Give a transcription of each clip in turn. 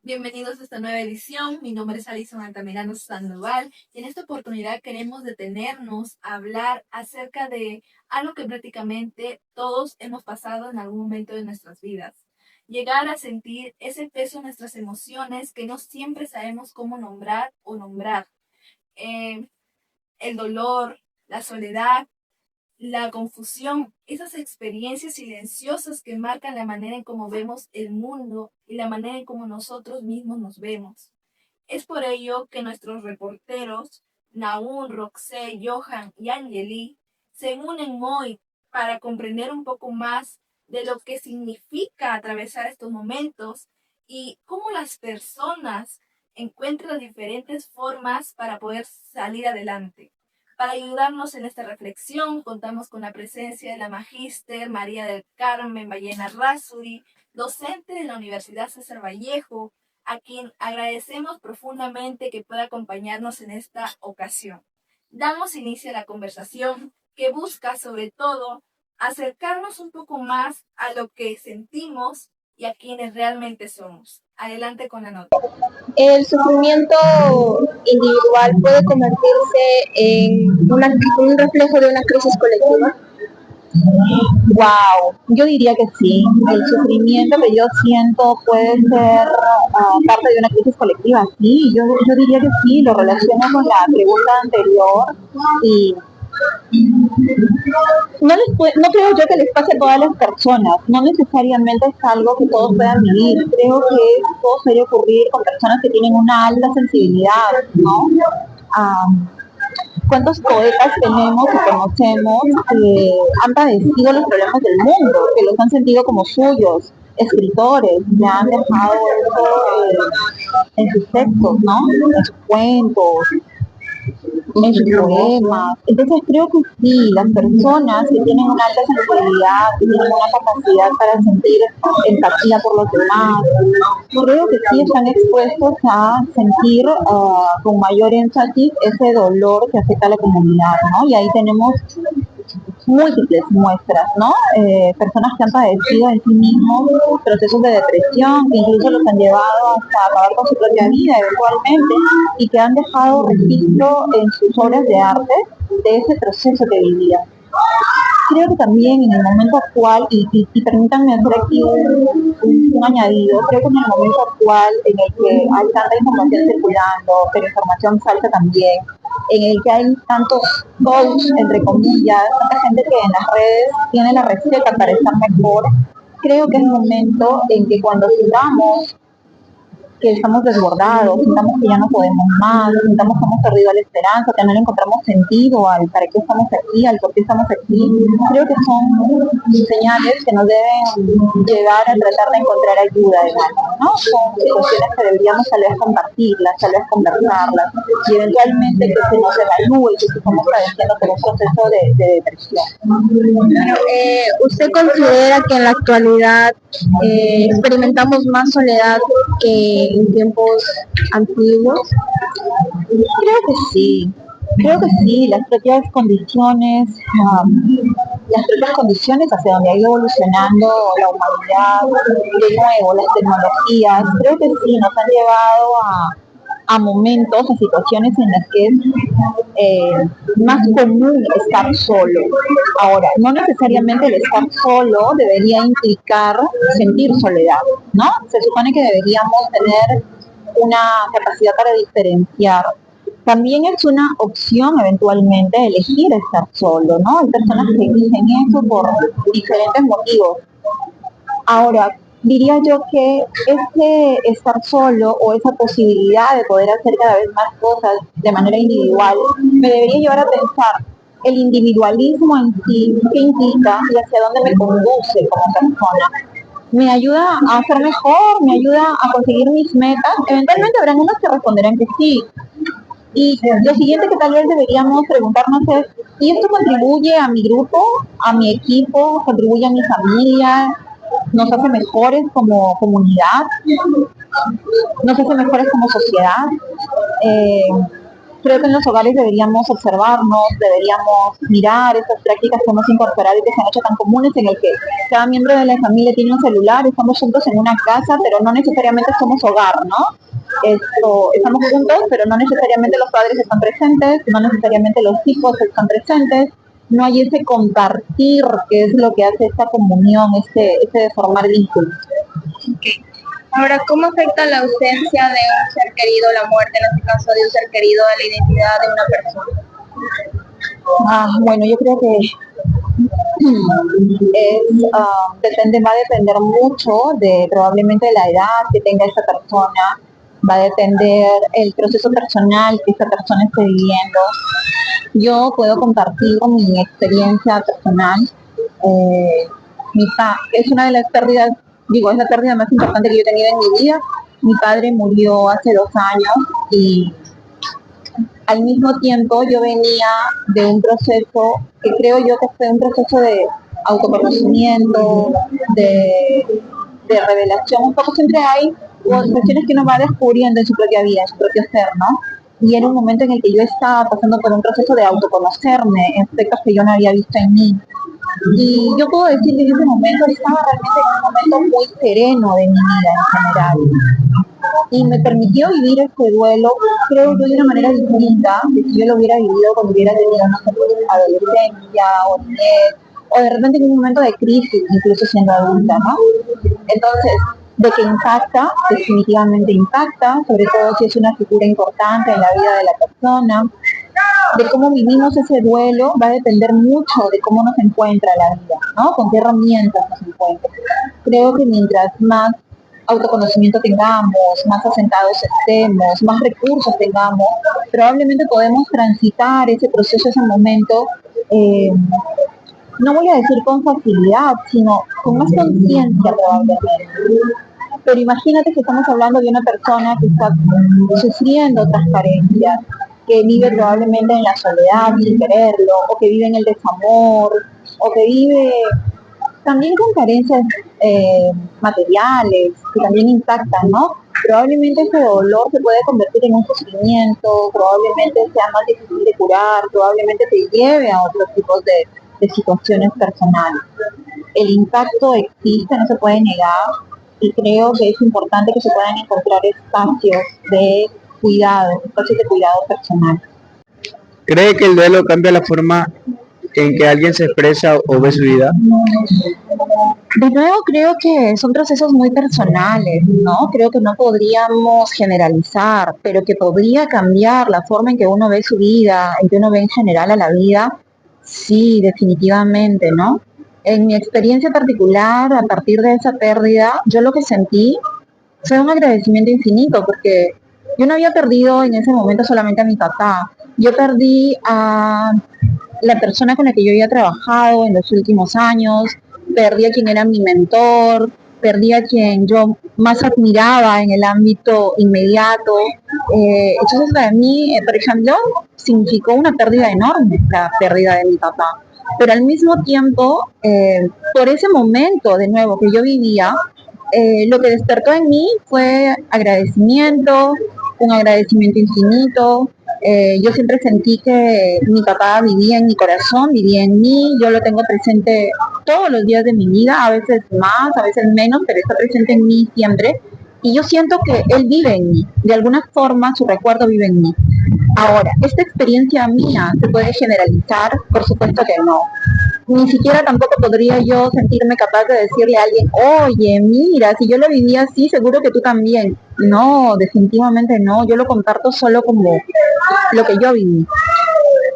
Bienvenidos a esta nueva edición. Mi nombre es Alison Altamirano Sandoval y en esta oportunidad queremos detenernos a hablar acerca de algo que prácticamente todos hemos pasado en algún momento de nuestras vidas. Llegar a sentir ese peso en nuestras emociones que no siempre sabemos cómo nombrar o nombrar. Eh, el dolor, la soledad, la confusión, esas experiencias silenciosas que marcan la manera en cómo vemos el mundo y la manera en cómo nosotros mismos nos vemos. Es por ello que nuestros reporteros, Nahum, Roxé, Johan y Angeli, se unen hoy para comprender un poco más de lo que significa atravesar estos momentos y cómo las personas encuentran diferentes formas para poder salir adelante. Para ayudarnos en esta reflexión, contamos con la presencia de la magíster María del Carmen Ballena Razuri, docente de la Universidad César Vallejo, a quien agradecemos profundamente que pueda acompañarnos en esta ocasión. Damos inicio a la conversación que busca sobre todo acercarnos un poco más a lo que sentimos y a quienes realmente somos. Adelante con la nota. El sufrimiento individual puede convertirse en un reflejo de una crisis colectiva. Wow, yo diría que sí. El sufrimiento que yo siento puede ser parte de una crisis colectiva. Sí, yo diría que sí. Lo relaciono con la pregunta anterior y no creo yo que les pase a todas las personas, no necesariamente es algo que todos puedan vivir, creo que esto suele ocurrir con personas que tienen una alta sensibilidad, ¿no? Um, ¿Cuántos poetas tenemos y conocemos que han padecido los problemas del mundo, que los han sentido como suyos? Escritores que han dejado eso en sus textos, ¿no? En sus cuentos, en sus poemas. Entonces creo que sí, las personas que tienen una alta sensibilidad, que tienen una capacidad para sentir empatía por los demás, creo que sí están expuestos a sentir con mayor énfasis ese dolor que afecta a la comunidad, ¿no? Y ahí tenemos múltiples muestras, ¿no? Personas que han padecido en sí mismos procesos de depresión, que incluso los han llevado hasta acabar con su propia vida eventualmente, y que han dejado registro en sus obras de arte de ese proceso que vivían. Creo que también en el momento actual, y permítanme hacer aquí un añadido, creo que en el momento actual en el que hay tanta información circulando, pero información falsa también, en el que hay tantos coach, entre comillas, tanta gente que en las redes tiene la receta para estar mejor, creo que es el momento en que cuando sigamos que estamos desbordados, sintamos que ya no podemos más, sintamos que hemos perdido la esperanza, que no le encontramos sentido al para qué estamos aquí, al por qué estamos aquí. Creo que son señales que nos deben llevar a tratar de encontrar ayuda en algo, ¿no? Son situaciones que deberíamos tal vez compartirlas, tal vez conversarlas y eventualmente que se nos evalúe que estamos padeciendo por un proceso de depresión. Bueno, ¿usted considera que en la actualidad experimentamos más soledad que en tiempos antiguos? Creo que sí, las propias condiciones hacia donde ha ido evolucionando la humanidad, de nuevo, las tecnologías, creo que sí, nos han llevado a momentos, a situaciones en las que es más común estar solo. Ahora, no necesariamente el estar solo debería implicar sentir soledad, ¿no? Se supone que deberíamos tener una capacidad para diferenciar. También es una opción eventualmente elegir estar solo, ¿no? Hay personas que eligen eso por diferentes motivos. Ahora, diría yo que ese estar solo o esa posibilidad de poder hacer cada vez más cosas de manera individual me debería llevar a pensar el individualismo en sí, qué implica y hacia dónde me conduce como persona. Me ayuda a ser mejor, me ayuda a conseguir mis metas. Eventualmente habrán unos que responderán que sí. Y lo siguiente que tal vez deberíamos preguntarnos es, ¿y esto contribuye a mi grupo, a mi equipo, contribuye a mi familia, nos hace mejores como comunidad, nos hace mejores como sociedad? Creo que en los hogares deberíamos observarnos, deberíamos mirar esas prácticas que hemos incorporado y que se han hecho tan comunes, en el que cada miembro de la familia tiene un celular, estamos juntos en una casa, pero no necesariamente somos hogar, ¿no? Estamos juntos, pero no necesariamente los padres están presentes, no necesariamente los hijos están presentes, no hay ese compartir que es lo que hace esta comunión, ese de formar vínculos. Ahora, ¿cómo afecta la ausencia de un ser querido, la muerte en este caso de un ser querido, a la identidad de una persona? Bueno, yo creo que va a depender mucho de probablemente la edad que tenga esa persona, va a depender el proceso personal que esa persona esté viviendo. Yo puedo compartir mi experiencia personal. Es una de las pérdidas, es la pérdida más importante que yo he tenido en mi vida. Mi padre murió hace 2 años y al mismo tiempo yo venía de un proceso que creo yo que fue un proceso de autoconocimiento, de revelación. Un poco siempre hay cuestiones que uno va descubriendo en su propia vida, en su propio ser, ¿no? Y era un momento en el que yo estaba pasando por un proceso de autoconocerme, en aspectos que yo no había visto en mí. Y yo puedo decir que en ese momento estaba realmente en un momento muy sereno de mi vida en general. Y me permitió vivir este duelo, creo yo, de una manera distinta de si yo lo hubiera vivido cuando hubiera tenido, no sé, adolescencia o niñez, o de repente en un momento de crisis, incluso siendo adulta, ¿no? Entonces, de que impacta, definitivamente impacta, sobre todo si es una figura importante en la vida de la persona. De cómo vivimos ese duelo va a depender mucho de cómo nos encuentra la vida, ¿no? Con qué herramientas nos encuentra. Creo que mientras más autoconocimiento tengamos, más asentados estemos, más recursos tengamos, probablemente podemos transitar ese proceso, ese momento, no voy a decir con facilidad, sino con más conciencia probablemente. Pero imagínate que estamos hablando de una persona que está sufriendo otras carencias, que vive probablemente en la soledad sin quererlo, o que vive en el desamor, o que vive también con carencias materiales, que también impactan, ¿no? Probablemente ese dolor se puede convertir en un sufrimiento, probablemente sea más difícil de curar, probablemente te lleve a otros tipos de situaciones personales. El impacto existe, no se puede negar, y creo que es importante que se puedan encontrar espacios de cuidado, espacios de cuidado personal. ¿Cree que el duelo cambia la forma en que alguien se expresa o ve su vida? De nuevo, creo que son procesos muy personales, ¿no? Creo que no podríamos generalizar, pero que podría cambiar la forma en que uno ve su vida, en que uno ve en general a la vida. Sí, definitivamente, ¿no? En mi experiencia particular, a partir de esa pérdida, yo lo que sentí fue un agradecimiento infinito, porque yo no había perdido en ese momento solamente a mi papá, yo perdí a la persona con la que yo había trabajado en los últimos años, perdí a quien era mi mentor, perdí a quien yo más admiraba en el ámbito inmediato. Entonces para mí, por ejemplo, significó una pérdida enorme, la pérdida de mi papá. Pero al mismo tiempo, por ese momento de nuevo que yo vivía, lo que despertó en mí fue agradecimiento, un agradecimiento infinito. Yo siempre sentí que mi papá vivía en mi corazón, vivía en mí, yo lo tengo presente todos los días de mi vida, a veces más, a veces menos, pero está presente en mí siempre. Y yo siento que él vive en mí, de alguna forma su recuerdo vive en mí. Ahora, esta experiencia mía se puede generalizar, por supuesto que no. Ni siquiera tampoco podría yo sentirme capaz de decirle a alguien, oye, mira, si yo lo viví así, seguro que tú también. No, definitivamente no, yo lo comparto solo como lo que yo viví.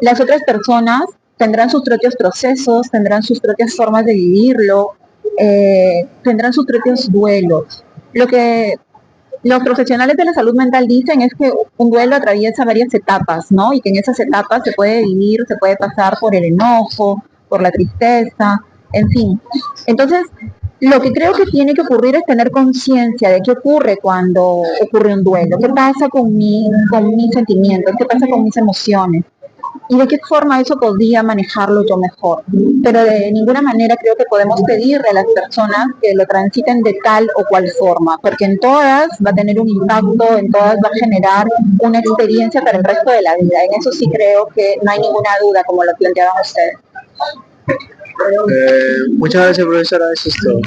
Las otras personas tendrán sus propios procesos, tendrán sus propias formas de vivirlo, tendrán sus propios duelos. Lo que los profesionales de la salud mental dicen es que un duelo atraviesa varias etapas, ¿no? Y que en esas etapas se puede vivir, se puede pasar por el enojo, por la tristeza, en fin. Entonces, lo que creo que tiene que ocurrir es tener conciencia de qué ocurre cuando ocurre un duelo, qué pasa con mis sentimientos, qué pasa con mis emociones. y de qué forma eso podría manejarlo yo mejor. Pero de ninguna manera creo que podemos pedirle a las personas que lo transiten de tal o cual forma, porque en todas va a tener un impacto, en todas va a generar una experiencia para el resto de la vida. En eso sí creo que no hay ninguna duda, como lo planteaban ustedes. Muchas gracias, profesora. Eso es todo.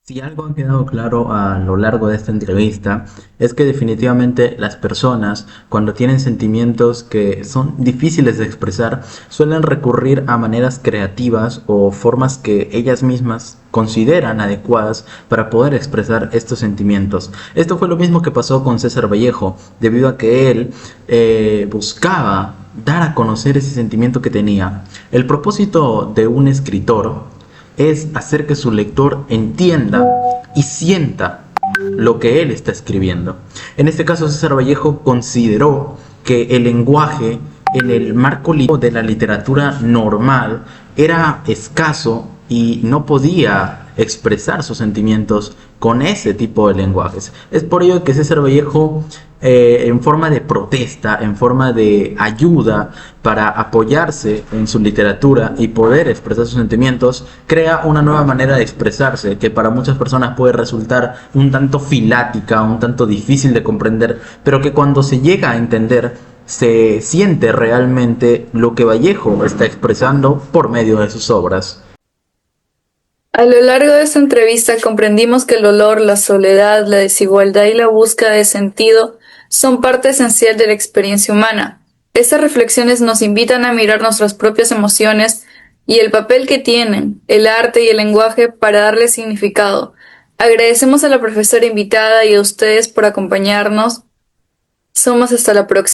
Si algo ha quedado claro a lo largo de esta entrevista es que definitivamente las personas, cuando tienen sentimientos que son difíciles de expresar, suelen recurrir a maneras creativas o formas que ellas mismas consideran adecuadas para poder expresar estos sentimientos. Esto fue lo mismo que pasó con César Vallejo, debido a que él buscaba dar a conocer ese sentimiento que tenía. El propósito de un escritor es hacer que su lector entienda y sienta lo que él está escribiendo. En este caso, César Vallejo consideró que el lenguaje en el marco de la literatura normal era escaso y no podía expresar sus sentimientos con ese tipo de lenguajes. Es por ello que César Vallejo, en forma de protesta, en forma de ayuda para apoyarse en su literatura y poder expresar sus sentimientos, crea una nueva manera de expresarse que para muchas personas puede resultar un tanto filática, un tanto difícil de comprender, pero que cuando se llega a entender, se siente realmente lo que Vallejo está expresando por medio de sus obras. A lo largo de esta entrevista comprendimos que el dolor, la soledad, la desigualdad y la búsqueda de sentido son parte esencial de la experiencia humana. Estas reflexiones nos invitan a mirar nuestras propias emociones y el papel que tienen el arte y el lenguaje para darle significado. Agradecemos a la profesora invitada y a ustedes por acompañarnos. Somos hasta la próxima.